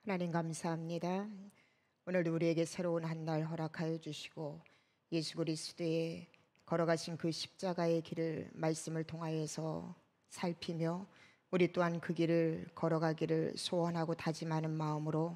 하나님 감사합니다. 오늘도 우리에게 새로운 한 날 허락하여 주시고 예수 그리스도의 걸어가신 그 십자가의 길을 말씀을 통하여서 살피며 우리 또한 그 길을 걸어가기를 소원하고 다짐하는 마음으로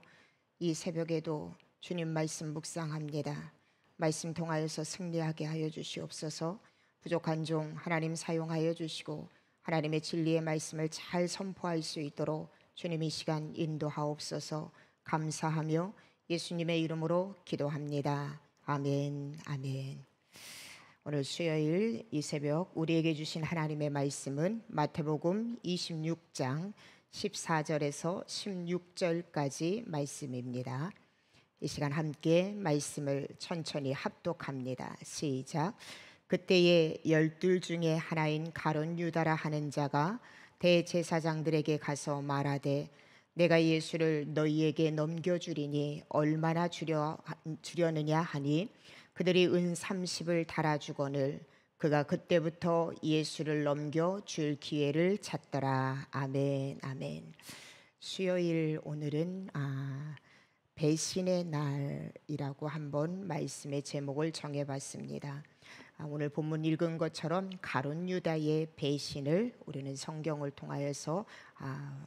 이 새벽에도 주님 말씀 묵상합니다. 말씀 통하여서 승리하게 하여 주시옵소서. 부족한 종 하나님 사용하여 주시고 하나님의 진리의 말씀을 잘 선포할 수 있도록 주님 이 시간 인도하옵소서. 감사하며 예수님의 이름으로 기도합니다. 아멘, 아멘. 오늘 수요일 이 새벽 우리에게 주신 하나님의 말씀은 마태복음 26장 14절에서 16절까지 말씀입니다. 이 시간 함께 말씀을 천천히 합독합니다. 시작. 그때에 12 중에 하나인 가룟 유다라 하는 자가 대제사장들에게 가서 말하되 내가 예수를 너희에게 넘겨주리니 얼마나 주려느냐 하니 그들이 은 30을 달아주거늘 그가 그때부터 예수를 넘겨줄 기회를 찾더라. 아멘, 아멘. 수요일 오늘은 배신의 날이라고 한번 말씀의 제목을 정해봤습니다. 오늘 본문 읽은 것처럼 가룟 유다의 배신을 우리는 성경을 통하여서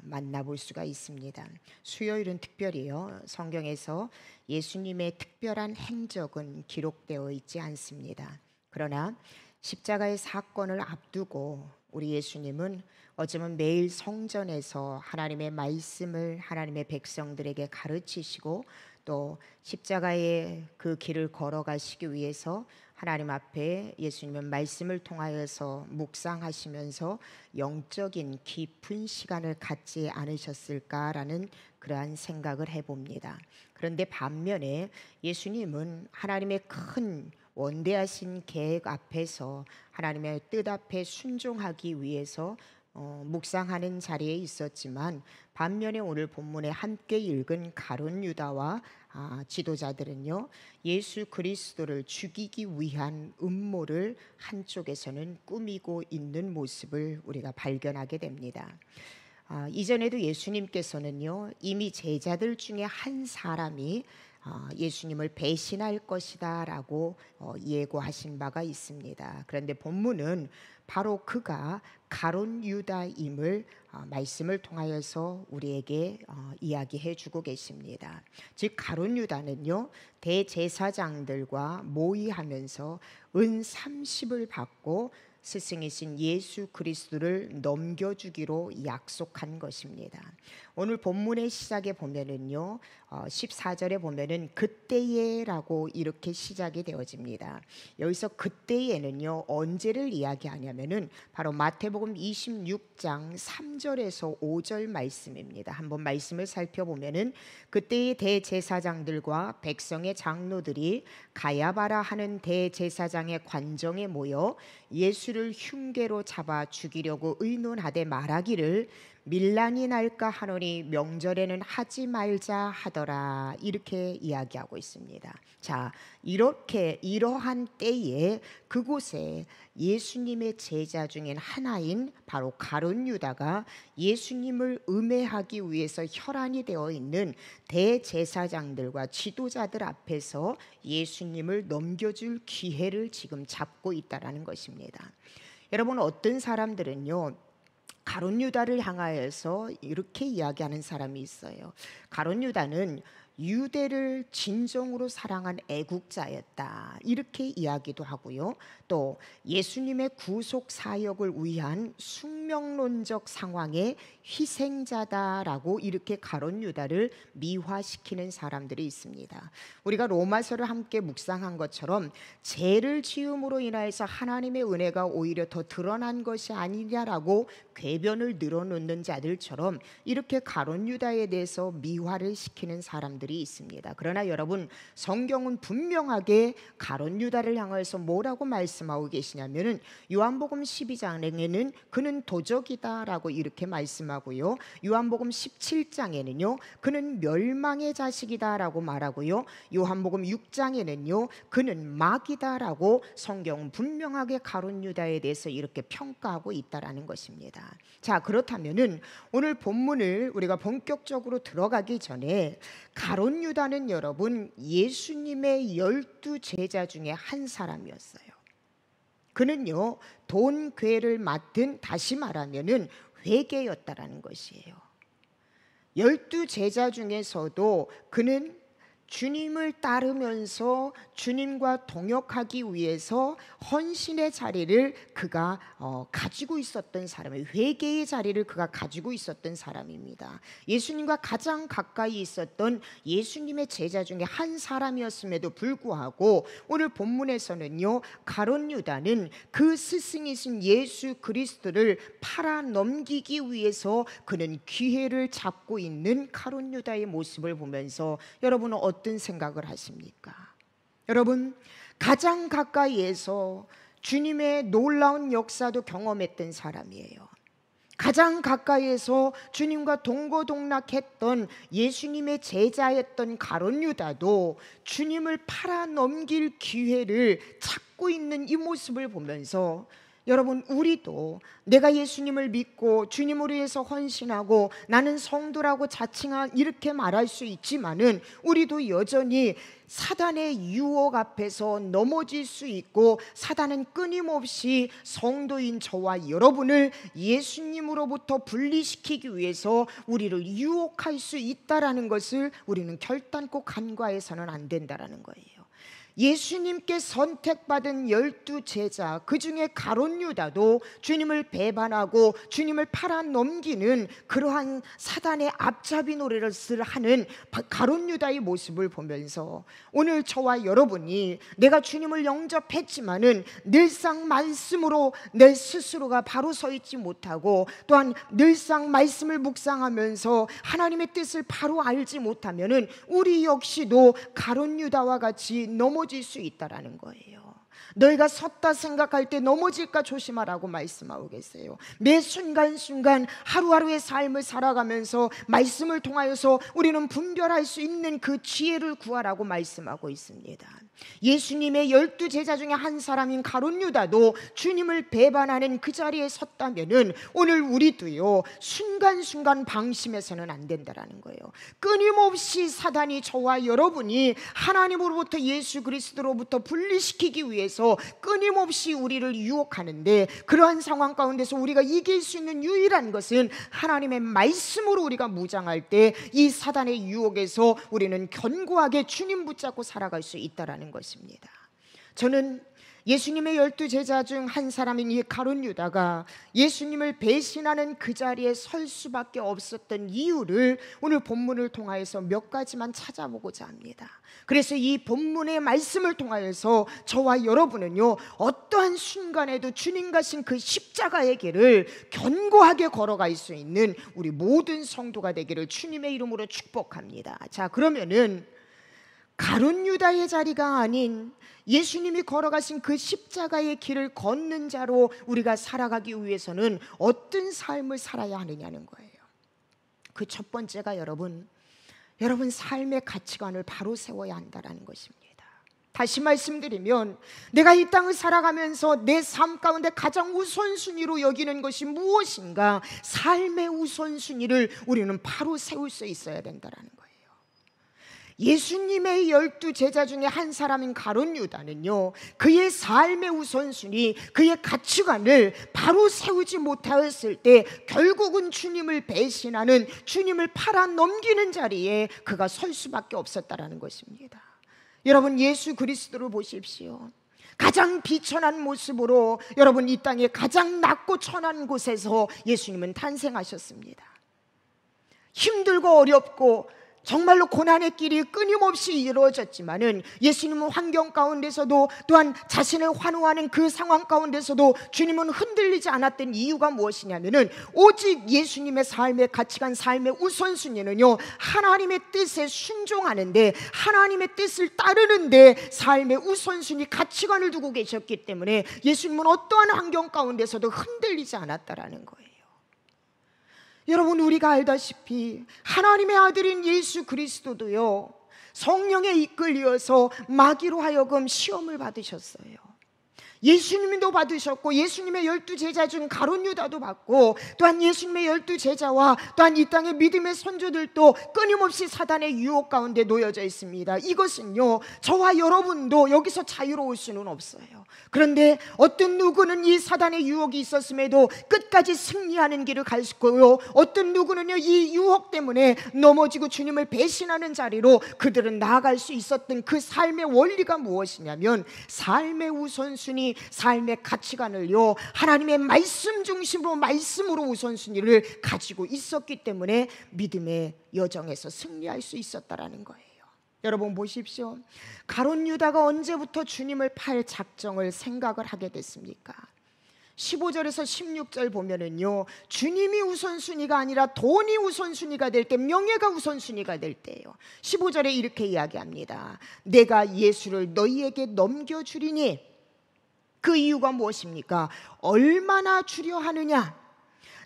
만나볼 수가 있습니다. 수요일은 특별히요, 성경에서 예수님의 특별한 행적은 기록되어 있지 않습니다. 그러나 십자가의 사건을 앞두고 우리 예수님은 어쩌면 매일 성전에서 하나님의 말씀을 하나님의 백성들에게 가르치시고 또 십자가의 그 길을 걸어가시기 위해서 하나님 앞에 예수님은 말씀을 통하여서 묵상하시면서 영적인 깊은 시간을 갖지 않으셨을까라는 그러한 생각을 해봅니다. 그런데 반면에 예수님은 하나님의 큰 원대하신 계획 앞에서 하나님의 뜻 앞에 순종하기 위해서 묵상하는 자리에 있었지만 반면에 오늘 본문에 함께 읽은 가룟 유다와 지도자들은요, 예수 그리스도를 죽이기 위한 음모를 한쪽에서는 꾸미고 있는 모습을 우리가 발견하게 됩니다. 이전에도 예수님께서는요, 이미 제자들 중에 한 사람이 예수님을 배신할 것이다 라고 예고하신 바가 있습니다. 그런데 본문은 바로 그가 가룟 유다임을 말씀을 통하여서 우리에게 이야기해 주고 계십니다. 즉 가룟 유다는요, 대제사장들과 모의하면서 은 30을 받고 스승이신 예수 그리스도를 넘겨주기로 약속한 것입니다. 오늘 본문의 시작에 보면은요, 14절에 보면은 그때에라고 이렇게 시작이 되어집니다. 여기서 그때에는요, 언제를 이야기하냐면은 바로 마태복음 26장 3절에서 5절 말씀입니다. 한번 말씀을 살펴보면은 그때의 대제사장들과 백성의 장로들이 가야바라 하는 대제사장의 관정에 모여 예수를 흉계로 잡아 죽이려고 의논하되 말하기를 밀란이 날까 하노니 명절에는 하지 말자 하더라. 이렇게 이야기하고 있습니다. 자, 이러한 때에 그곳에 예수님의 제자 중인 하나인 바로 가룟 유다가 예수님을 음해하기 위해서 혈안이 되어 있는 대제사장들과 지도자들 앞에서 예수님을 넘겨줄 기회를 지금 잡고 있다라는 것입니다. 여러분, 어떤 사람들은요, 가룟 유다를 향하여서 이렇게 이야기하는 사람이 있어요. 가룟 유다는 유대를 진정으로 사랑한 애국자였다, 이렇게 이야기도 하고요. 또 예수님의 구속 사역을 위한 숙명론적 상황의 희생자다라고 이렇게 가룟 유다를 미화시키는 사람들이 있습니다. 우리가 로마서를 함께 묵상한 것처럼 죄를 지음으로 인하여서 하나님의 은혜가 오히려 더 드러난 것이 아니냐라고 궤변을 늘어놓는 자들처럼 이렇게 가룟 유다에 대해서 미화를 시키는 사람들 사람들이 있습니다. 그러나 여러분, 성경은 분명하게 가룟 유다를 향해서 뭐라고 말씀하고 계시냐면은 요한복음 12장에는 그는 도적이다라고 이렇게 말씀하고요, 요한복음 17장에는요 그는 멸망의 자식이다라고 말하고요, 요한복음 6장에는요 그는 마귀다라고 성경은 분명하게 가룟 유다에 대해서 이렇게 평가하고 있다라는 것입니다. 자, 그렇다면은 오늘 본문을 우리가 본격적으로 들어가기 전에 가룟 유다는 여러분 예수님의 12 제자 중에 한 사람이었어요. 그는요 돈궤를 맡은, 다시 말하면은 회계였다라는 것이에요. 12 제자 중에서도 그는 주님을 따르면서 주님과 동역하기 위해서 헌신의 자리를 그가 가지고 있었던 사람이에요. 회개의 자리를 그가 가지고 있었던 사람입니다. 예수님과 가장 가까이 있었던 예수님의 제자 중에 한 사람이었음에도 불구하고 오늘 본문에서는요 가룟 유다는 그 스승이신 예수 그리스도를 팔아 넘기기 위해서 그는 기회를 잡고 있는 가룟 유다의 모습을 보면서 여러분은 어떤 생각을 하십니까? 여러분, 가장 가까이에서 주님의 놀라운 역사도 경험했던 사람이에요. 가장 가까이에서 주님과 동고동락했던 예수님의 제자였던 가룟 유다도 주님을 팔아 넘길 기회를 찾고 있는 이 모습을 보면서 여러분, 우리도 내가 예수님을 믿고 주님을 위해서 헌신하고 나는 성도라고 자칭한 이렇게 말할 수 있지만은 우리도 여전히 사단의 유혹 앞에서 넘어질 수 있고, 사단은 끊임없이 성도인 저와 여러분을 예수님으로부터 분리시키기 위해서 우리를 유혹할 수 있다라는 것을 우리는 결단코 간과해서는 안 된다라는 거예요. 예수님께 선택받은 12 제자, 그 중에 가룟 유다도 주님을 배반하고 주님을 팔아 넘기는 그러한 사단의 앞잡이 노래를 하는 가룟 유다의 모습을 보면서 오늘 저와 여러분이 내가 주님을 영접했지만은 늘상 말씀으로 내 스스로가 바로 서 있지 못하고, 또한 늘상 말씀을 묵상하면서 하나님의 뜻을 바로 알지 못하면은 우리 역시도 가룟 유다와 같이 넘어질 수 있다라는 거예요. 너희가 섰다 생각할 때 넘어질까 조심하라고 말씀하고 계세요. 매 순간순간 하루하루의 삶을 살아가면서 말씀을 통하여서 우리는 분별할 수 있는 그 지혜를 구하라고 말씀하고 있습니다. 예수님의 12 제자 중에 한 사람인 가룟 유다도 주님을 배반하는 그 자리에 섰다면은 오늘 우리도요 순간순간 방심해서는 안 된다라는 거예요. 끊임없이 사단이 저와 여러분이 하나님으로부터 예수 그리스도로부터 분리시키기 위해서 끊임없이 우리를 유혹하는데, 그러한 상황 가운데서 우리가 이길 수 있는 유일한 것은 하나님의 말씀으로 우리가 무장할 때 이 사단의 유혹에서 우리는 견고하게 주님 붙잡고 살아갈 수 있다라는 것입니다. 저는 예수님의 12 제자 중 한 사람인 이 가룟 유다가 예수님을 배신하는 그 자리에 설 수밖에 없었던 이유를 오늘 본문을 통하여서 몇 가지만 찾아보고자 합니다. 그래서 이 본문의 말씀을 통하여서 저와 여러분은요 어떠한 순간에도 주님 가신 그 십자가의 길을 견고하게 걸어갈 수 있는 우리 모든 성도가 되기를 주님의 이름으로 축복합니다. 자, 그러면은 가룟 유다의 자리가 아닌 예수님이 걸어가신 그 십자가의 길을 걷는 자로 우리가 살아가기 위해서는 어떤 삶을 살아야 하느냐는 거예요. 그 첫 번째가 여러분 삶의 가치관을 바로 세워야 한다는 것입니다. 다시 말씀드리면 내가 이 땅을 살아가면서 내 삶 가운데 가장 우선순위로 여기는 것이 무엇인가, 삶의 우선순위를 우리는 바로 세울 수 있어야 된다는 거예요. 예수님의 12 제자 중에 한 사람인 가룟 유다는요 그의 삶의 우선순위, 그의 가치관을 바로 세우지 못하였을 때 결국은 주님을 배신하는, 주님을 팔아 넘기는 자리에 그가 설 수밖에 없었다라는 것입니다. 여러분, 예수 그리스도를 보십시오. 가장 비천한 모습으로 여러분 이 땅에 가장 낮고 천한 곳에서 예수님은 탄생하셨습니다. 힘들고 어렵고 정말로 고난의 길이 끊임없이 이루어졌지만은 예수님은 환경 가운데서도 또한 자신을 환호하는 그 상황 가운데서도 주님은 흔들리지 않았던 이유가 무엇이냐면은 오직 예수님의 삶의 가치관, 삶의 우선순위는요, 하나님의 뜻에 순종하는데, 하나님의 뜻을 따르는데 삶의 우선순위, 가치관을 두고 계셨기 때문에 예수님은 어떠한 환경 가운데서도 흔들리지 않았다라는 거예요. 여러분, 우리가 알다시피 하나님의 아들인 예수 그리스도도요, 성령에 이끌려서 마귀로 하여금 시험을 받으셨어요. 예수님도 받으셨고, 예수님의 12제자 중 가룟 유다도 받고, 또한 예수님의 12제자와 또한 이 땅의 믿음의 선조들도 끊임없이 사단의 유혹 가운데 놓여져 있습니다. 이것은요, 저와 여러분도 여기서 자유로울 수는 없어요. 그런데 어떤 누구는 이 사단의 유혹이 있었음에도 끝까지 승리하는 길을 갈 수 있고요, 어떤 누구는요, 이 유혹 때문에 넘어지고 주님을 배신하는 자리로 그들은 나아갈 수 있었던 그 삶의 원리가 무엇이냐면, 삶의 우선순위, 삶의 가치관을요, 하나님의 말씀 중심으로, 말씀으로 우선순위를 가지고 있었기 때문에 믿음의 여정에서 승리할 수 있었다라는 거예요. 여러분 보십시오. 가룟 유다가 언제부터 주님을 팔 작정을 생각을 하게 됐습니까? 15절에서 16절 보면은요, 주님이 우선순위가 아니라 돈이 우선순위가 될 때, 명예가 우선순위가 될 때예요. 15절에 이렇게 이야기합니다. 내가 예수를 너희에게 넘겨주리니, 그 이유가 무엇입니까? 얼마나 주려 하느냐?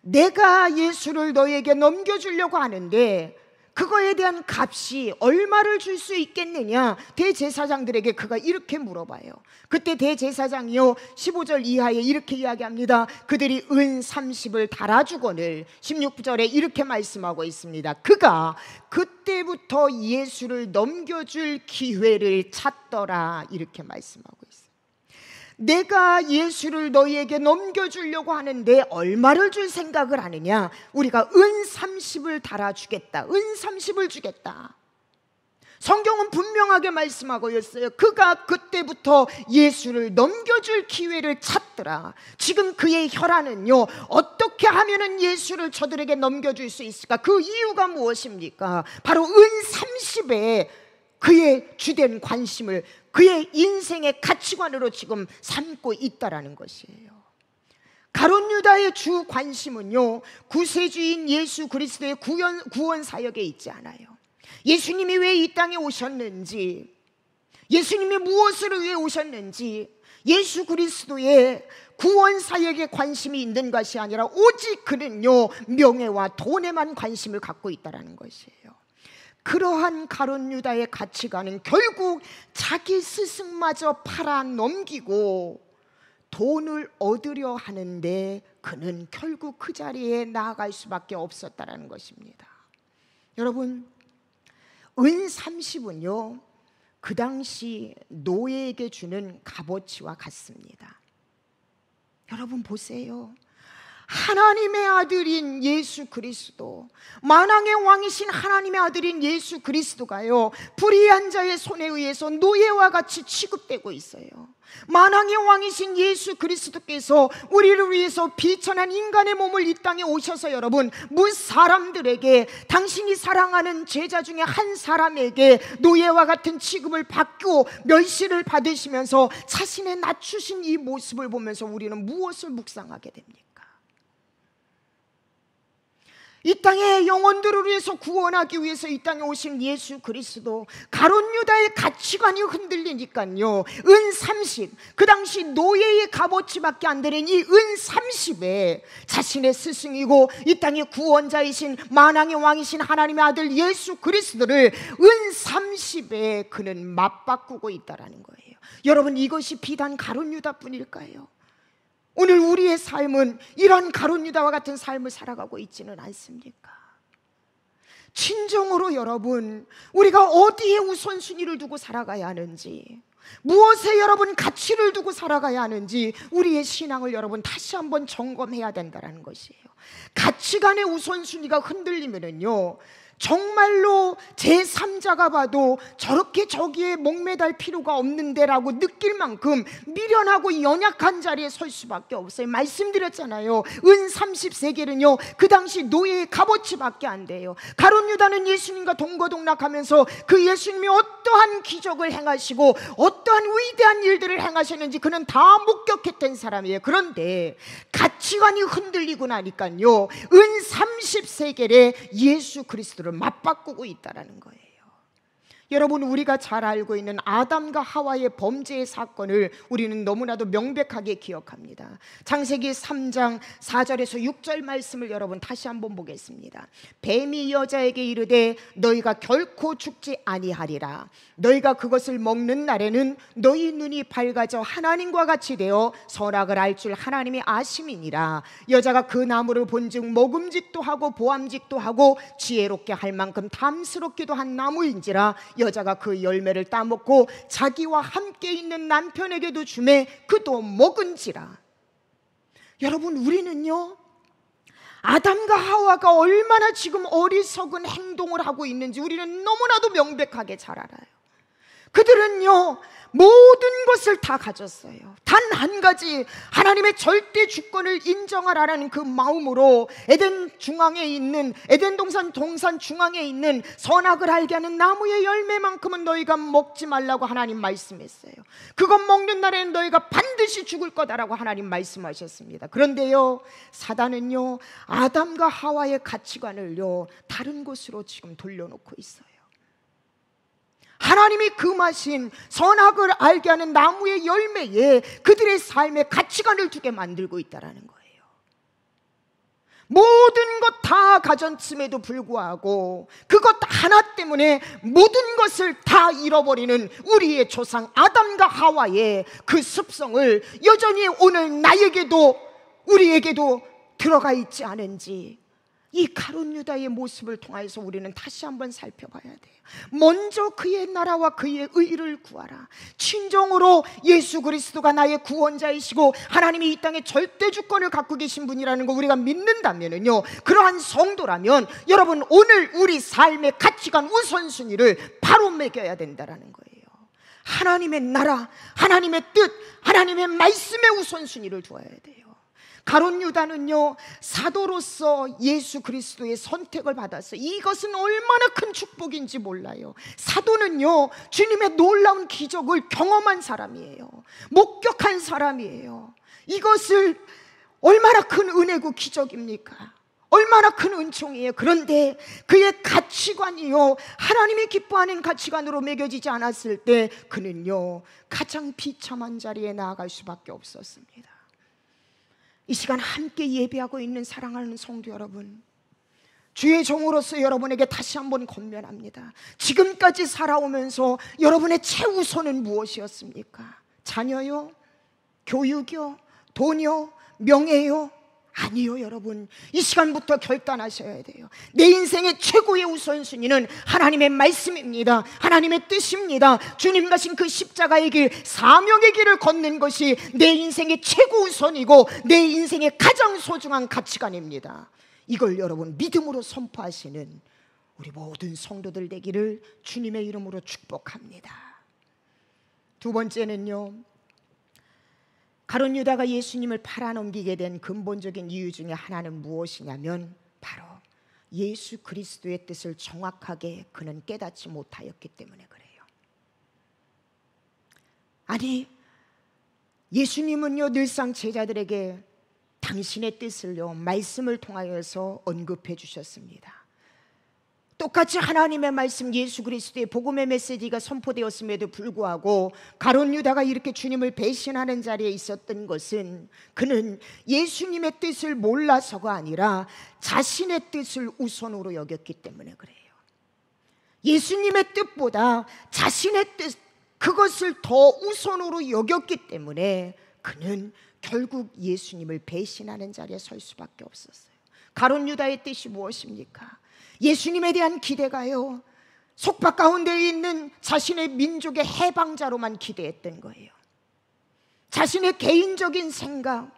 내가 예수를 너희에게 넘겨주려고 하는데 그거에 대한 값이 얼마를 줄 수 있겠느냐? 대제사장들에게 그가 이렇게 물어봐요. 그때 대제사장이요, 15절 이하에 이렇게 이야기합니다. 그들이 은 30을 달아주거늘, 16절에 이렇게 말씀하고 있습니다. 그가 그때부터 예수를 넘겨줄 기회를 찾더라, 이렇게 말씀하고 있어요. 내가 예수를 너희에게 넘겨주려고 하는데 얼마를 줄 생각을 하느냐? 우리가 은 30을 달아주겠다, 은 30을 주겠다. 성경은 분명하게 말씀하고 있어요. 그가 그때부터 예수를 넘겨줄 기회를 찾더라. 지금 그의 혈안은요, 어떻게 하면은 예수를 저들에게 넘겨줄 수 있을까? 그 이유가 무엇입니까? 바로 은 30에 그의 주된 관심을, 그의 인생의 가치관으로 지금 삼고 있다라는 것이에요. 가룟 유다의 주 관심은요, 구세주인 예수 그리스도의 구원 사역에 있지 않아요. 예수님이 왜 이 땅에 오셨는지, 예수님이 무엇을 위해 오셨는지, 예수 그리스도의 구원 사역에 관심이 있는 것이 아니라 오직 그는요, 명예와 돈에만 관심을 갖고 있다라는 것이에요. 그러한 가룟 유다의 가치관은 결국 자기 스승마저 팔아 넘기고 돈을 얻으려 하는데 그는 결국 그 자리에 나아갈 수밖에 없었다는 것입니다. 여러분, 은 30은요, 그 당시 노예에게 주는 값어치와 같습니다. 여러분 보세요. 하나님의 아들인 예수 그리스도, 만왕의 왕이신 하나님의 아들인 예수 그리스도가요, 불의한 자의 손에 의해서 노예와 같이 취급되고 있어요. 만왕의 왕이신 예수 그리스도께서 우리를 위해서 비천한 인간의 몸을 이 땅에 오셔서 여러분, 무사람들에게, 당신이 사랑하는 제자 중에 한 사람에게 노예와 같은 취급을 받고 멸시를 받으시면서 자신의 낮추신 이 모습을 보면서 우리는 무엇을 묵상하게 됩니까? 이 땅의 영혼들을 위해서, 구원하기 위해서 이 땅에 오신 예수 그리스도, 가룟 유다의 가치관이 흔들리니까요, 은 30, 그 당시 노예의 값어치밖에 안 되는 이 은 30에 자신의 스승이고 이 땅의 구원자이신 만왕의 왕이신 하나님의 아들 예수 그리스도를 은 30에 그는 맞바꾸고 있다라는 거예요. 여러분, 이것이 비단 가룟 유다뿐일까요? 오늘 우리의 삶은 이런 가룟 유다와 같은 삶을 살아가고 있지는 않습니까? 진정으로 여러분, 우리가 어디에 우선순위를 두고 살아가야 하는지, 무엇에 여러분 가치를 두고 살아가야 하는지 우리의 신앙을 여러분 다시 한번 점검해야 된다는 것이에요. 가치관의 우선순위가 흔들리면은요, 정말로 제3자가 봐도 저렇게 저기에 목매달 필요가 없는데라고 느낄 만큼 미련하고 연약한 자리에 설 수밖에 없어요. 말씀드렸잖아요. 은 30세겔은요 그 당시 노예의 값어치밖에 안 돼요. 가룟 유다는 예수님과 동거동락하면서 그 예수님이 어떠한 기적을 행하시고 어떠한 위대한 일들을 행하셨는지 그는 다 목격했던 사람이에요. 그런데 가치관이 흔들리고 나니까요 은 30세겔에 예수 그리스도를 맞바꾸고 있다라는 거예요. 여러분, 우리가 잘 알고 있는 아담과 하와의 범죄의 사건을 우리는 너무나도 명백하게 기억합니다. 창세기 3장 4절에서 6절 말씀을 여러분 다시 한번 보겠습니다. 뱀이 여자에게 이르되 너희가 결코 죽지 아니하리라. 너희가 그것을 먹는 날에는 너희 눈이 밝아져 하나님과 같이 되어 선악을 알 줄 하나님이 아심이니라. 여자가 그 나무를 본즉 먹음직도 하고 보암직도 하고 지혜롭게 할 만큼 탐스럽기도 한 나무인지라. 여자가 그 열매를 따먹고 자기와 함께 있는 남편에게도 주매 그도 먹은지라. 여러분, 우리는요 아담과 하와가 얼마나 지금 어리석은 행동을 하고 있는지 우리는 너무나도 명백하게 잘 알아요. 그들은요 모든 것을 다 가졌어요. 단 한 가지 하나님의 절대 주권을 인정하라는 그 마음으로 에덴 동산 중앙에 있는 선악을 알게 하는 나무의 열매만큼은 너희가 먹지 말라고 하나님 말씀했어요. 그것 먹는 날에는 너희가 반드시 죽을 거다라고 하나님 말씀하셨습니다. 그런데요 사단은요 아담과 하와의 가치관을요 다른 곳으로 지금 돌려놓고 있어요. 하나님이 금하신 선악을 알게 하는 나무의 열매에 그들의 삶의 가치관을 두게 만들고 있다는 거예요. 모든 것 다 가졌음에도 불구하고 그것 하나 때문에 모든 것을 다 잃어버리는 우리의 조상 아담과 하와의 그 습성을 여전히 오늘 나에게도 우리에게도 들어가 있지 않은지 이 가룟 유다의 모습을 통해서 우리는 다시 한번 살펴봐야 돼요. 먼저 그의 나라와 그의 의를 구하라. 친정으로 예수 그리스도가 나의 구원자이시고 하나님이 이 땅에 절대 주권을 갖고 계신 분이라는 거 우리가 믿는다면요 그러한 성도라면 여러분 오늘 우리 삶의 가치관 우선순위를 바로 매겨야 된다는 거예요. 하나님의 나라, 하나님의 뜻, 하나님의 말씀의 우선순위를 두어야 돼요. 가룟 유다는요 사도로서 예수 그리스도의 선택을 받았어요. 이것은 얼마나 큰 축복인지 몰라요. 사도는요 주님의 놀라운 기적을 경험한 사람이에요. 목격한 사람이에요. 이것을 얼마나 큰 은혜고 기적입니까? 얼마나 큰 은총이에요. 그런데 그의 가치관이요 하나님이 기뻐하는 가치관으로 매겨지지 않았을 때 그는요 가장 비참한 자리에 나아갈 수밖에 없었습니다. 이 시간 함께 예배하고 있는 사랑하는 성도 여러분, 주의 종으로서 여러분에게 다시 한번 권면합니다. 지금까지 살아오면서 여러분의 최우선은 무엇이었습니까? 자녀요? 교육요? 돈요? 명예요? 아니요. 여러분, 이 시간부터 결단하셔야 돼요. 내 인생의 최고의 우선순위는 하나님의 말씀입니다. 하나님의 뜻입니다. 주님 가신 그 십자가의 길, 사명의 길을 걷는 것이 내 인생의 최고 우선이고 내 인생의 가장 소중한 가치관입니다. 이걸 여러분 믿음으로 선포하시는 우리 모든 성도들 되기를 주님의 이름으로 축복합니다. 두 번째는요, 가룟 유다가 예수님을 팔아넘기게 된 근본적인 이유 중에 하나는 무엇이냐면 바로 예수 그리스도의 뜻을 정확하게 그는 깨닫지 못하였기 때문에 그래요. 아니, 예수님은요 늘상 제자들에게 당신의 뜻을요 말씀을 통하여서 언급해 주셨습니다. 똑같이 하나님의 말씀 예수 그리스도의 복음의 메시지가 선포되었음에도 불구하고 가룟 유다가 이렇게 주님을 배신하는 자리에 있었던 것은 그는 예수님의 뜻을 몰라서가 아니라 자신의 뜻을 우선으로 여겼기 때문에 그래요. 예수님의 뜻보다 자신의 뜻, 그것을 더 우선으로 여겼기 때문에 그는 결국 예수님을 배신하는 자리에 설 수밖에 없었어요. 가룟 유다의 뜻이 무엇입니까? 예수님에 대한 기대가요 속박 가운데 있는 자신의 민족의 해방자로만 기대했던 거예요. 자신의 개인적인 생각,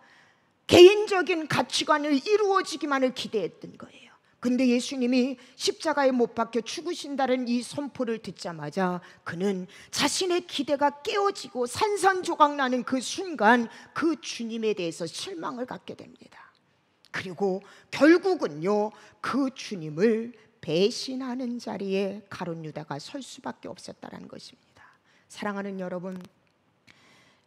개인적인 가치관을 이루어지기만을 기대했던 거예요. 근데 예수님이 십자가에 못 박혀 죽으신다는 이 선포를 듣자마자 그는 자신의 기대가 깨어지고 산산조각나는 그 순간 그 주님에 대해서 실망을 갖게 됩니다. 그리고 결국은요, 그 주님을 배신하는 자리에 가룟 유다가 설 수밖에 없었다는 것입니다. 사랑하는 여러분,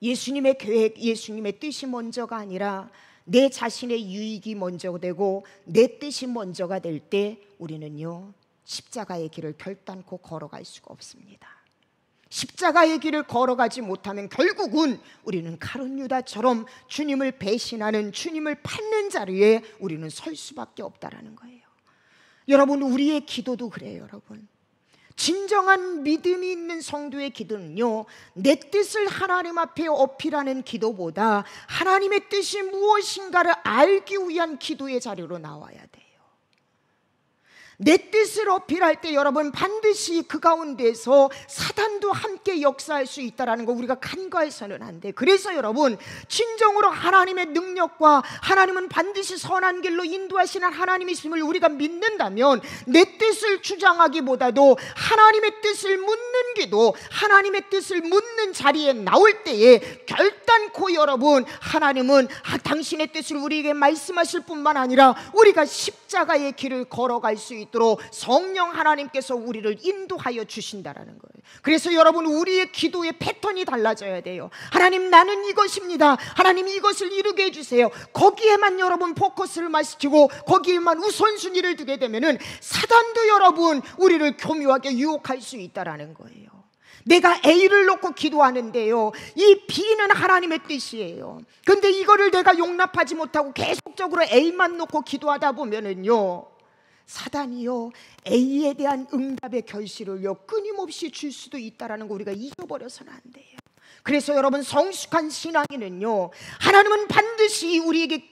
예수님의 계획, 예수님의 뜻이 먼저가 아니라 내 자신의 유익이 먼저 되고 내 뜻이 먼저가 될 때 우리는요, 십자가의 길을 결단코 걸어갈 수가 없습니다. 십자가의 길을 걸어가지 못하면 결국은 우리는 가룟 유다처럼 주님을 배신하는, 주님을 밟는 자리에 우리는 설 수밖에 없다라는 거예요. 여러분, 우리의 기도도 그래요. 여러분, 진정한 믿음이 있는 성도의 기도는요, 내 뜻을 하나님 앞에 어필하는 기도보다 하나님의 뜻이 무엇인가를 알기 위한 기도의 자리로 나와야 돼요. 내 뜻을 어필할 때 여러분, 반드시 그 가운데서 사단도 함께 역사할 수 있다는 거 우리가 간과해서는 안 돼. 그래서 여러분, 진정으로 하나님의 능력과 하나님은 반드시 선한 길로 인도하시는 하나님이심을 우리가 믿는다면 내 뜻을 주장하기보다도 하나님의 뜻을 묻는 기도, 하나님의 뜻을 묻는 자리에 나올 때에 결단코 여러분, 하나님은 당신의 뜻을 우리에게 말씀하실 뿐만 아니라 우리가 십자가의 길을 걸어갈 수 있도록 성령 하나님께서 우리를 인도하여 주신다라는 거예요. 그래서 여러분, 우리의 기도의 패턴이 달라져야 돼요. 하나님, 나는 이것입니다. 하나님, 이것을 이루게 해주세요. 거기에만 여러분 포커스를 맞추고 거기에만 우선순위를 두게 되면은 사단도 여러분 우리를 교묘하게 유혹할 수 있다라는 거예요. 내가 A를 놓고 기도하는데요, 이 B는 하나님의 뜻이에요. 근데 이거를 내가 용납하지 못하고 계속적으로 A만 놓고 기도하다 보면은요, 사단이요, A에 대한 응답의 결실을요 끊임없이 줄 수도 있다라는 거 우리가 잊어버려서는 안 돼요. 그래서 여러분, 성숙한 신앙인은요, 하나님은 반드시 우리에게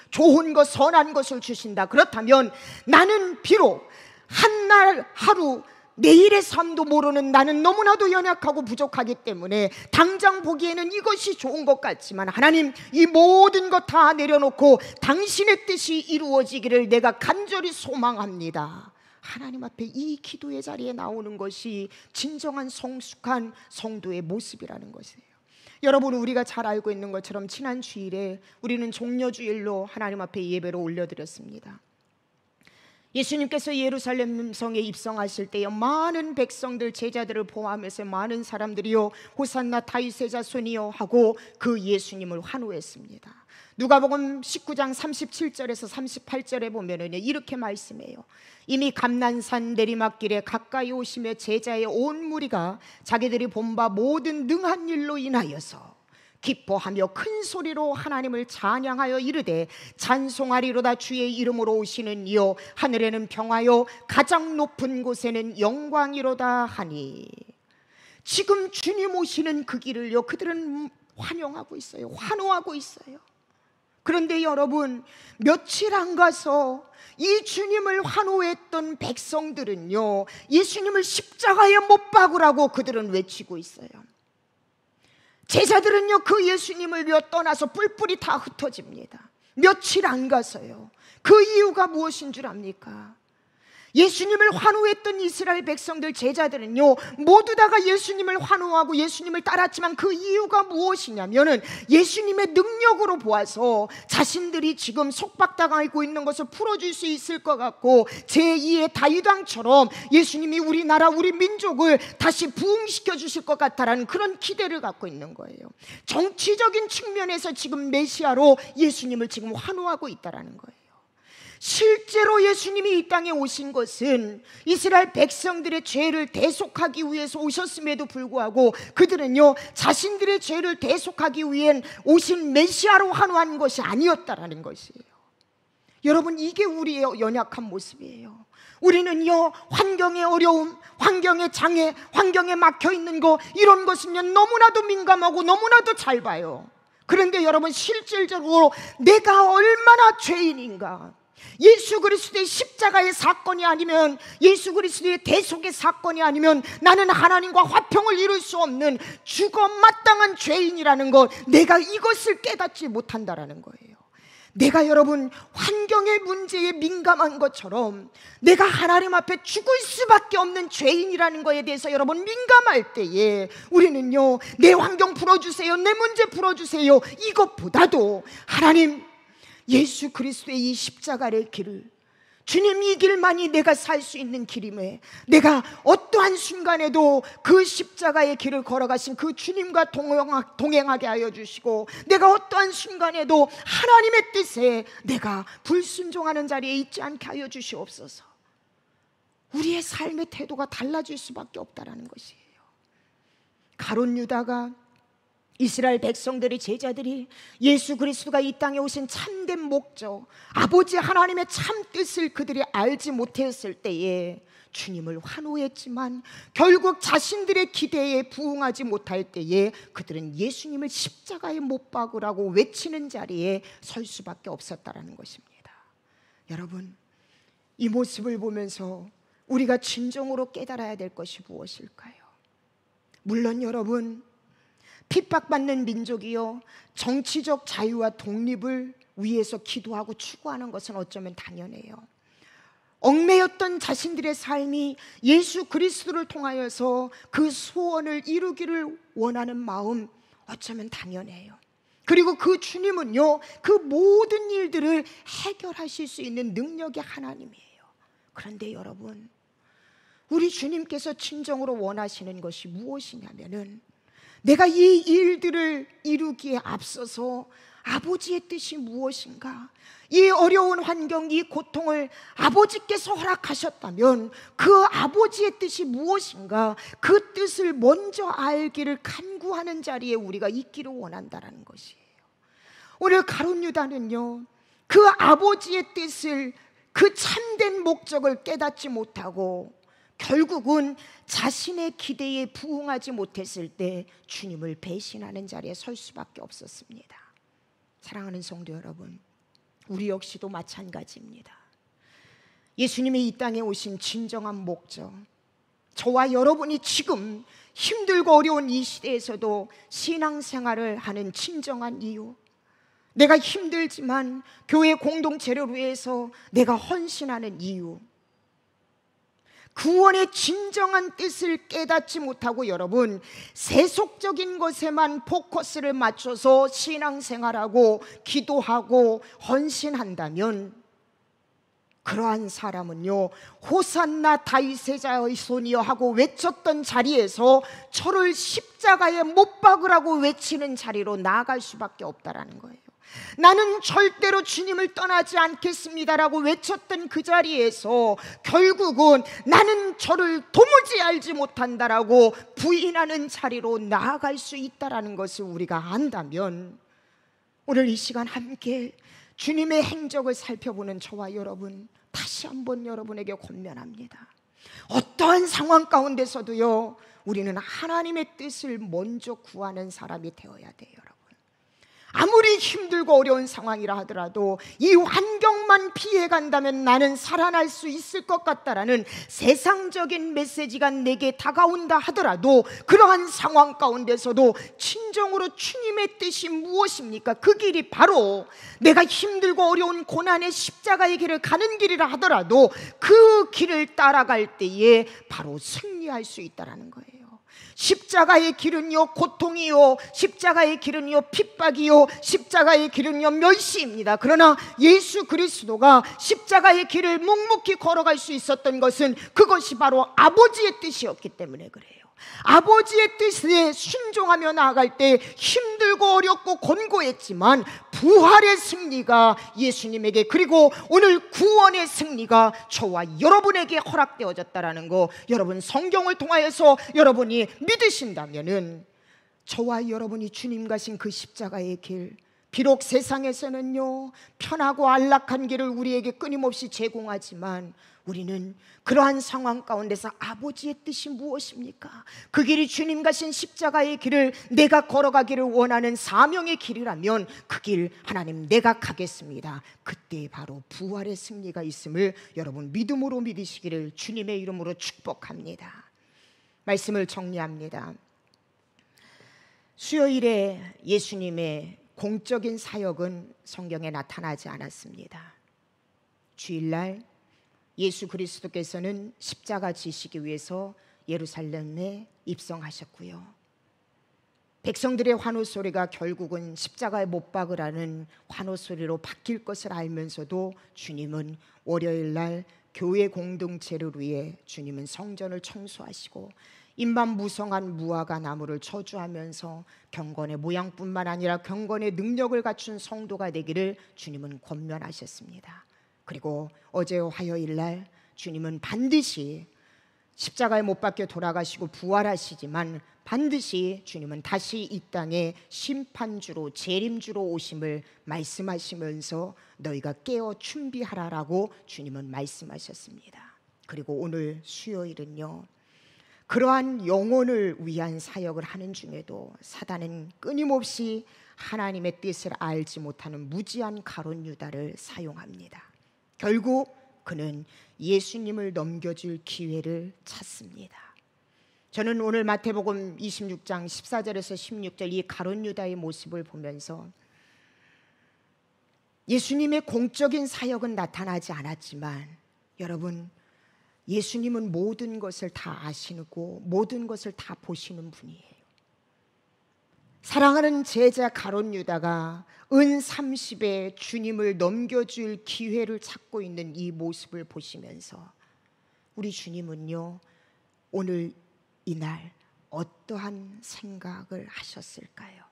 좋은 것, 선한 것을 주신다. 그렇다면 나는 비록 한날 하루 내일의 삶도 모르는 나는 너무나도 연약하고 부족하기 때문에 당장 보기에는 이것이 좋은 것 같지만 하나님, 이 모든 것 다 내려놓고 당신의 뜻이 이루어지기를 내가 간절히 소망합니다. 하나님 앞에 이 기도의 자리에 나오는 것이 진정한 성숙한 성도의 모습이라는 것이에요. 여러분, 우리가 잘 알고 있는 것처럼 지난 주일에 우리는 종려주일로 하나님 앞에 예배를 올려드렸습니다. 예수님께서 예루살렘 성에 입성하실 때요, 많은 백성들, 제자들을 포함해서 많은 사람들이요, 호산나 다윗의 자손이요 하고 그 예수님을 환호했습니다. 누가복음 19장 37절에서 38절에 보면은 이렇게 말씀해요. 이미 감난산 내리막길에 가까이 오시며 제자의 온 무리가 자기들이 본 바 모든 능한 일로 인하여서 기뻐하며 큰 소리로 하나님을 찬양하여 이르되 찬송하리로다 주의 이름으로 오시는 이여 하늘에는 평화요 가장 높은 곳에는 영광이로다 하니. 지금 주님 오시는 그 길을요 그들은 환영하고 있어요. 환호하고 있어요. 그런데 여러분, 며칠 안 가서 이 주님을 환호했던 백성들은요 예수님을 십자가에 못 박으라고 그들은 외치고 있어요. 제자들은요 그 예수님을 떠나서 뿔뿔이 다 흩어집니다. 며칠 안 가서요. 그 이유가 무엇인 줄 압니까? 예수님을 환호했던 이스라엘 백성들, 제자들은요 모두 다가 예수님을 환호하고 예수님을 따랐지만 그 이유가 무엇이냐면은 예수님의 능력으로 보아서 자신들이 지금 속박당하고 있는 것을 풀어줄 수 있을 것 같고 제2의 다윗왕처럼 예수님이 우리나라 우리 민족을 다시 부흥시켜 주실 것 같다라는 그런 기대를 갖고 있는 거예요. 정치적인 측면에서 지금 메시아로 예수님을 지금 환호하고 있다라는 거예요. 실제로 예수님이 이 땅에 오신 것은 이스라엘 백성들의 죄를 대속하기 위해서 오셨음에도 불구하고 그들은요 자신들의 죄를 대속하기 위해 오신 메시아로 환호한 것이 아니었다라는 것이에요. 여러분, 이게 우리의 연약한 모습이에요. 우리는요 환경의 어려움, 환경의 장애, 환경에 막혀있는 거, 이런 것은요 너무나도 민감하고 너무나도 잘 봐요. 그런데 여러분, 실질적으로 내가 얼마나 죄인인가, 예수 그리스도의 십자가의 사건이 아니면, 예수 그리스도의 대속의 사건이 아니면 나는 하나님과 화평을 이룰 수 없는 죽어 마땅한 죄인이라는 것, 내가 이것을 깨닫지 못한다라는 거예요. 내가 여러분 환경의 문제에 민감한 것처럼 내가 하나님 앞에 죽을 수밖에 없는 죄인이라는 것에 대해서 여러분 민감할 때에 우리는요, 내 환경 풀어주세요, 내 문제 풀어주세요, 이것보다도 하나님, 예수 그리스도의 이 십자가의 길을, 주님 이 길만이 내가 살 수 있는 길임에 내가 어떠한 순간에도 그 십자가의 길을 걸어가신 그 주님과 동행하게 하여 주시고, 내가 어떠한 순간에도 하나님의 뜻에 내가 불순종하는 자리에 있지 않게 하여 주시옵소서. 우리의 삶의 태도가 달라질 수밖에 없다는 것이에요. 가룟 유다가, 이스라엘 백성들의 제자들이 예수 그리스도가 이 땅에 오신 참된 목적, 아버지 하나님의 참 뜻을 그들이 알지 못했을 때에 주님을 환호했지만 결국 자신들의 기대에 부응하지 못할 때에 그들은 예수님을 십자가에 못 박으라고 외치는 자리에 설 수밖에 없었다는 것입니다. 여러분, 이 모습을 보면서 우리가 진정으로 깨달아야 될 것이 무엇일까요? 물론 여러분, 핍박받는 민족이요, 정치적 자유와 독립을 위해서 기도하고 추구하는 것은 어쩌면 당연해요. 얽매였던 자신들의 삶이 예수 그리스도를 통하여서 그 소원을 이루기를 원하는 마음, 어쩌면 당연해요. 그리고 그 주님은요, 그 모든 일들을 해결하실 수 있는 능력의 하나님이에요. 그런데 여러분, 우리 주님께서 진정으로 원하시는 것이 무엇이냐면은, 내가 이 일들을 이루기에 앞서서 아버지의 뜻이 무엇인가, 이 어려운 환경, 이 고통을 아버지께서 허락하셨다면 그 아버지의 뜻이 무엇인가, 그 뜻을 먼저 알기를 간구하는 자리에 우리가 있기를 원한다는 것이에요. 오늘 가룟 유다는요, 그 아버지의 뜻을, 그 참된 목적을 깨닫지 못하고 결국은 자신의 기대에 부응하지 못했을 때 주님을 배신하는 자리에 설 수밖에 없었습니다. 사랑하는 성도 여러분, 우리 역시도 마찬가지입니다. 예수님이 이 땅에 오신 진정한 목적, 저와 여러분이 지금 힘들고 어려운 이 시대에서도 신앙생활을 하는 진정한 이유, 내가 힘들지만 교회 공동체를 위해서 내가 헌신하는 이유, 구원의 진정한 뜻을 깨닫지 못하고 여러분 세속적인 것에만 포커스를 맞춰서 신앙생활하고 기도하고 헌신한다면 그러한 사람은요, 호산나 다윗의 자손이여 하고 외쳤던 자리에서 저를 십자가에 못 박으라고 외치는 자리로 나아갈 수밖에 없다라는 거예요. 나는 절대로 주님을 떠나지 않겠습니다라고 외쳤던 그 자리에서 결국은 나는 저를 도무지 알지 못한다라고 부인하는 자리로 나아갈 수 있다라는 것을 우리가 안다면, 오늘 이 시간 함께 주님의 행적을 살펴보는 저와 여러분, 다시 한번 여러분에게 권면합니다. 어떠한 상황 가운데서도요, 우리는 하나님의 뜻을 먼저 구하는 사람이 되어야 돼요. 아무리 힘들고 어려운 상황이라 하더라도 이 환경만 피해간다면 나는 살아날 수 있을 것 같다라는 세상적인 메시지가 내게 다가온다 하더라도, 그러한 상황 가운데서도 진정으로 주님의 뜻이 무엇입니까? 그 길이 바로 내가 힘들고 어려운 고난의 십자가의 길을 가는 길이라 하더라도 그 길을 따라갈 때에 바로 승리할 수 있다는 거예요. 십자가의 길은요 고통이요, 십자가의 길은요 핍박이요, 십자가의 길은요 멸시입니다. 그러나 예수 그리스도가 십자가의 길을 묵묵히 걸어갈 수 있었던 것은 그것이 바로 아버지의 뜻이었기 때문에 그래요. 아버지의 뜻에 순종하며 나아갈 때 힘들고 어렵고 곤고했지만 부활의 승리가 예수님에게, 그리고 오늘 구원의 승리가 저와 여러분에게 허락되어졌다라는 거, 여러분 성경을 통하여서 여러분이 믿으신다면은 저와 여러분이 주님 가신 그 십자가의 길, 비록 세상에서는요 편하고 안락한 길을 우리에게 끊임없이 제공하지만 우리는 그러한 상황 가운데서 아버지의 뜻이 무엇입니까? 그 길이 주님 가신 십자가의 길을 내가 걸어가기를 원하는 사명의 길이라면 그 길 하나님 내가 가겠습니다. 그때 바로 부활의 승리가 있음을 여러분 믿음으로 믿으시기를 주님의 이름으로 축복합니다. 말씀을 정리합니다. 수요일에 예수님의 공적인 사역은 성경에 나타나지 않았습니다. 주일날 예수 그리스도께서는 십자가 지시기 위해서 예루살렘에 입성하셨고요. 백성들의 환호 소리가 결국은 십자가에 못 박으라는 환호 소리로 바뀔 것을 알면서도 주님은 월요일날 교회 공동체를 위해 주님은 성전을 청소하시고 인반무성한 무화과 나무를 저주하면서 경건의 모양뿐만 아니라 경건의 능력을 갖춘 성도가 되기를 주님은 권면하셨습니다. 그리고 어제 화요일날 주님은 반드시 십자가에 못 박혀 돌아가시고 부활하시지만 반드시 주님은 다시 이 땅에 심판주로 재림주로 오심을 말씀하시면서 너희가 깨어 준비하라라고 주님은 말씀하셨습니다. 그리고 오늘 수요일은요, 그러한 영혼을 위한 사역을 하는 중에도 사단은 끊임없이 하나님의 뜻을 알지 못하는 무지한 가룟 유다를 사용합니다. 결국 그는 예수님을 넘겨줄 기회를 찾습니다. 저는 오늘 마태복음 26장 14절에서 16절 이 가룟 유다의 모습을 보면서 예수님의 공적인 사역은 나타나지 않았지만 여러분, 예수님은 모든 것을 다 아시고 모든 것을 다 보시는 분이에요. 사랑하는 제자 가룟 유다가 은 30에 주님을 넘겨줄 기회를 찾고 있는 이 모습을 보시면서 우리 주님은요, 오늘 이날 어떠한 생각을 하셨을까요?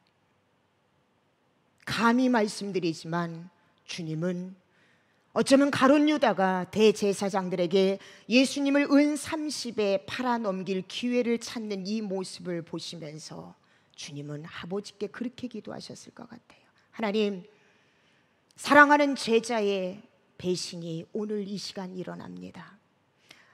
감히 말씀드리지만 주님은 어쩌면 가룟 유다가 대제사장들에게 예수님을 은 30에 팔아넘길 기회를 찾는 이 모습을 보시면서 주님은 아버지께 그렇게 기도하셨을 것 같아요. 하나님, 사랑하는 제자의 배신이 오늘 이 시간 일어납니다.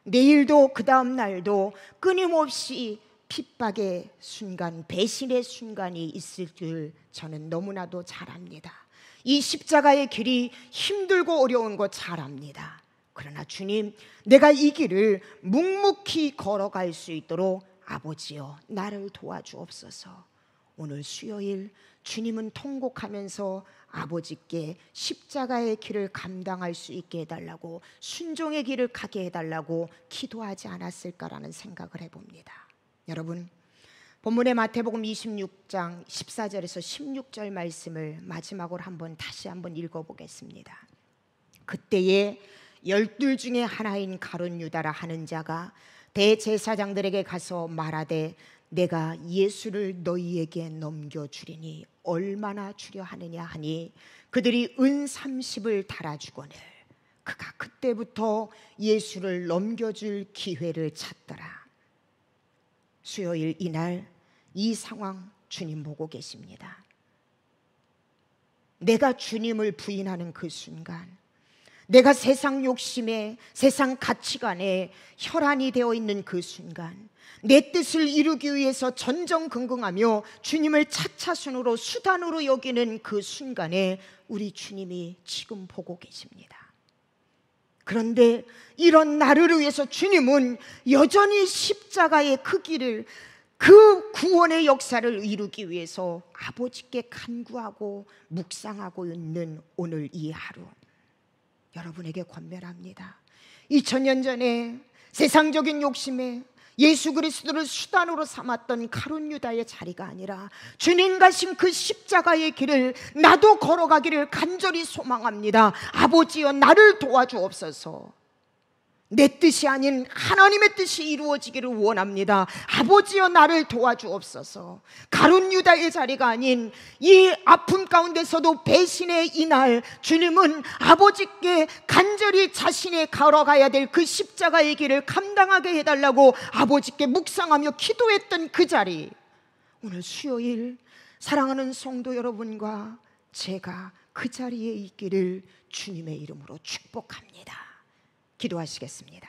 내일도 그 다음 날도 끊임없이 핍박의 순간, 배신의 순간이 있을 줄 저는 너무나도 잘 압니다. 이 십자가의 길이 힘들고 어려운 거 잘 압니다. 그러나 주님, 내가 이 길을 묵묵히 걸어갈 수 있도록 아버지여 나를 도와주옵소서. 오늘 수요일 주님은 통곡하면서 아버지께 십자가의 길을 감당할 수 있게 해달라고, 순종의 길을 가게 해달라고 기도하지 않았을까라는 생각을 해봅니다. 여러분, 본문의 마태복음 26장 14절에서 16절 말씀을 마지막으로 다시 한번 읽어보겠습니다. 그때에 12 중에 하나인 가룟 유다라 하는 자가 대제사장들에게 가서 말하되 내가 예수를 너희에게 넘겨주리니 얼마나 주려 하느냐 하니 그들이 은 30을 달아주거늘 그가 그때부터 예수를 넘겨줄 기회를 찾더라. 수요일 이날 이 상황 주님 보고 계십니다. 내가 주님을 부인하는 그 순간, 내가 세상 욕심에 세상 가치관에 혈안이 되어 있는 그 순간, 내 뜻을 이루기 위해서 전전긍긍하며 주님을 차차순으로 수단으로 여기는 그 순간에 우리 주님이 지금 보고 계십니다. 그런데 이런 나를 위해서 주님은 여전히 십자가의 그 길을, 그 구원의 역사를 이루기 위해서 아버지께 간구하고 묵상하고 있는 오늘 이 하루, 여러분에게 권면합니다. 2000년 전에 세상적인 욕심에 예수 그리스도를 수단으로 삼았던 가룟 유다의 자리가 아니라 주님 가신 그 십자가의 길을 나도 걸어가기를 간절히 소망합니다. 아버지여 나를 도와주옵소서. 내 뜻이 아닌 하나님의 뜻이 이루어지기를 원합니다. 아버지여 나를 도와주옵소서. 가룟 유다의 자리가 아닌 이 아픔 가운데서도 배신의 이날, 주님은 아버지께 간절히 자신이 걸어가야 될 그 십자가의 길을 감당하게 해달라고 아버지께 묵상하며 기도했던 그 자리, 오늘 수요일 사랑하는 성도 여러분과 제가 그 자리에 있기를 주님의 이름으로 축복합니다. 기도하시겠습니다.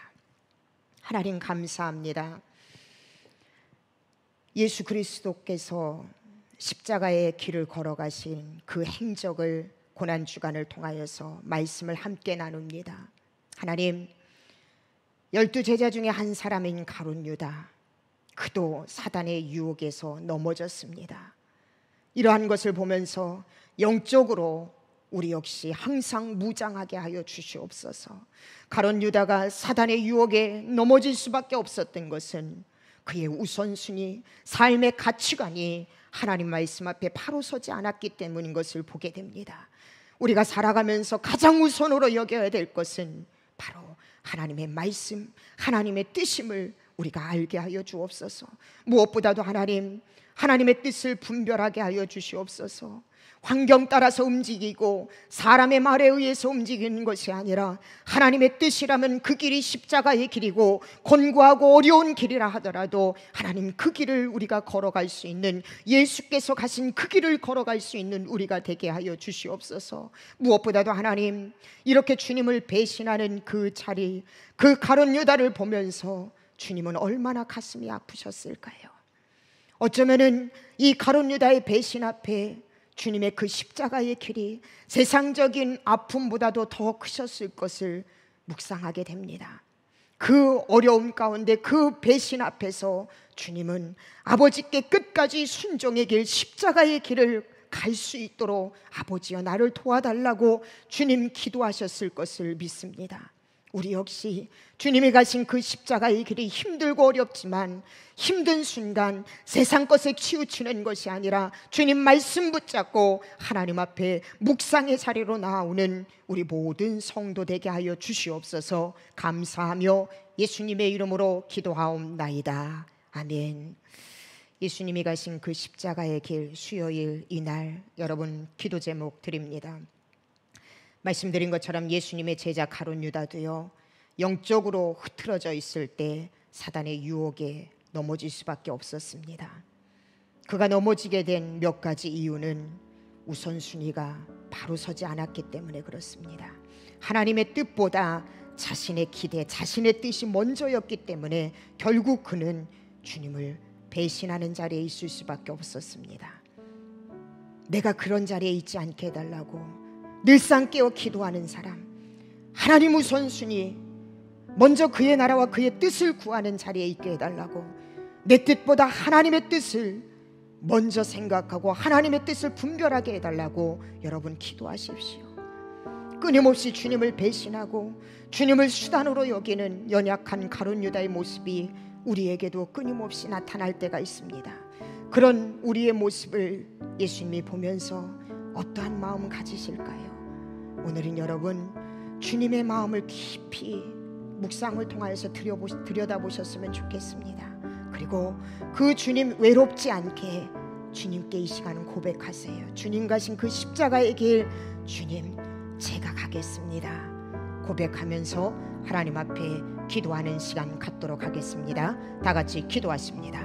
하나님 감사합니다. 예수 그리스도께서 십자가의 길을 걸어가신 그 행적을 고난주간을 통하여서 말씀을 함께 나눕니다. 하나님, 12 제자 중에 한 사람인 가룟 유다, 그도 사단의 유혹에서 넘어졌습니다. 이러한 것을 보면서 영적으로 우리 역시 항상 무장하게 하여 주시옵소서. 가룟 유다가 사단의 유혹에 넘어질 수밖에 없었던 것은 그의 우선순위, 삶의 가치관이 하나님 말씀 앞에 바로 서지 않았기 때문인 것을 보게 됩니다. 우리가 살아가면서 가장 우선으로 여겨야 될 것은 바로 하나님의 말씀, 하나님의 뜻임을 우리가 알게 하여 주옵소서. 무엇보다도 하나님의 뜻을 분별하게 하여 주시옵소서. 환경 따라서 움직이고 사람의 말에 의해서 움직이는 것이 아니라 하나님의 뜻이라면 그 길이 십자가의 길이고 곤고하고 어려운 길이라 하더라도 하나님 그 길을 우리가 걸어갈 수 있는, 예수께서 가신 그 길을 걸어갈 수 있는 우리가 되게 하여 주시옵소서. 무엇보다도 하나님, 이렇게 주님을 배신하는 그 자리, 그 가룟 유다를 보면서 주님은 얼마나 가슴이 아프셨을까요? 어쩌면은 이 가룟 유다의 배신 앞에 주님의 그 십자가의 길이 세상적인 아픔보다도 더 크셨을 것을 묵상하게 됩니다. 그 어려움 가운데, 그 배신 앞에서 주님은 아버지께 끝까지 순종의 길, 십자가의 길을 갈 수 있도록 아버지여 나를 도와달라고 주님 기도하셨을 것을 믿습니다. 우리 역시 주님이 가신 그 십자가의 길이 힘들고 어렵지만 힘든 순간 세상 것에 치우치는 것이 아니라 주님 말씀 붙잡고 하나님 앞에 묵상의 자리로 나오는 우리 모든 성도 되게 하여 주시옵소서. 감사하며 예수님의 이름으로 기도하옵나이다. 아멘. 예수님이 가신 그 십자가의 길, 수요일 이날 여러분 기도 제목 드립니다. 말씀드린 것처럼 예수님의 제자 가룟 유다도요, 영적으로 흐트러져 있을 때 사단의 유혹에 넘어질 수밖에 없었습니다. 그가 넘어지게 된 몇 가지 이유는 우선순위가 바로 서지 않았기 때문에 그렇습니다. 하나님의 뜻보다 자신의 기대, 자신의 뜻이 먼저였기 때문에 결국 그는 주님을 배신하는 자리에 있을 수밖에 없었습니다. 내가 그런 자리에 있지 않게 해달라고 늘상 깨어 기도하는 사람, 하나님 우선순위, 먼저 그의 나라와 그의 뜻을 구하는 자리에 있게 해달라고, 내 뜻보다 하나님의 뜻을 먼저 생각하고 하나님의 뜻을 분별하게 해달라고 여러분 기도하십시오. 끊임없이 주님을 배신하고 주님을 수단으로 여기는 연약한 가룟 유다의 모습이 우리에게도 끊임없이 나타날 때가 있습니다. 그런 우리의 모습을 예수님이 보면서 어떠한 마음 가지실까요? 오늘은 여러분 주님의 마음을 깊이 묵상을 통하여서 들여다보셨으면 좋겠습니다. 그리고 그 주님 외롭지 않게 주님께 이 시간은 고백하세요. 주님 가신 그 십자가의 길, 주님 제가 가겠습니다. 고백하면서 하나님 앞에 기도하는 시간 갖도록 하겠습니다. 다 같이 기도하십니다.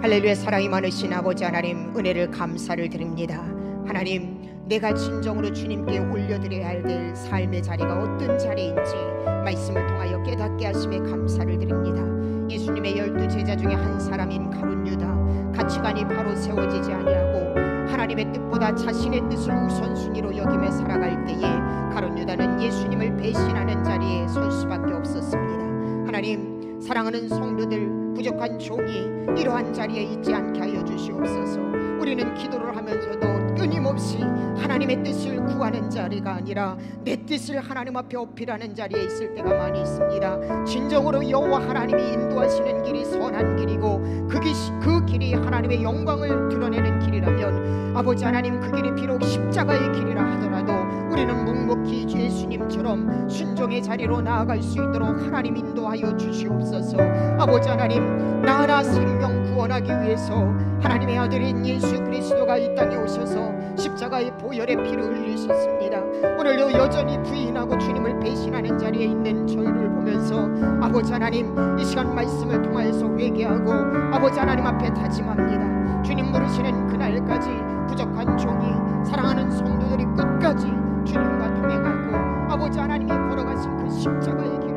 할렐루야. 사랑이 많으신 아버지 하나님, 은혜를 감사를 드립니다. 하나님, 내가 진정으로 주님께 올려드려야 될 삶의 자리가 어떤 자리인지 말씀을 통하여 깨닫게 하심에 감사를 드립니다. 예수님의 12 제자 중에 한 사람인 가룟 유다, 가치관이 바로 세워지지 아니하고 하나님의 뜻보다 자신의 뜻을 우선순위로 여기며 살아갈 때에 가룟 유다는 예수님을 배신하는 자리에 설 수밖에 없었습니다. 하나님, 사랑하는 성도들, 부족한 종이 이러한 자리에 있지 않게 하여 주시옵소서. 우리는 기도를 하면서도 끊임없이 하나님의 뜻을 구하는 자리가 아니라 내 뜻을 하나님 앞에 어필하는 자리에 있을 때가 많이 있습니다. 진정으로 여호와 하나님이 인도하시는 길이 선한 길이고 그 길이 하나님의 영광을 드러내는 길이라면 아버지 하나님, 그 길이 비록 십자가의 길이라 하더라도 우리는 묵묵히 예수님처럼 순종의 자리로 나아갈 수 있도록 하나님 인도하여 주시옵소서. 아버지 하나님, 나라 생명 구원하기 위해서 하나님의 아들인 예수 그리스도가 이 땅에 오셔서 십자가의 보혈의 피를 흘리셨습니다. 오늘도 여전히 부인하고 주님을 배신하는 자리에 있는 저희를 보면서 아버지 하나님, 이 시간 말씀을 통하여서 회개하고 아버지 하나님 앞에 다짐합니다. 주님 부르시는 그날까지 부족한 종이, 사랑하는 성도들이 끝까지 주님과 동행하고 아버지 하나님이 걸어가신 그 십자가의 길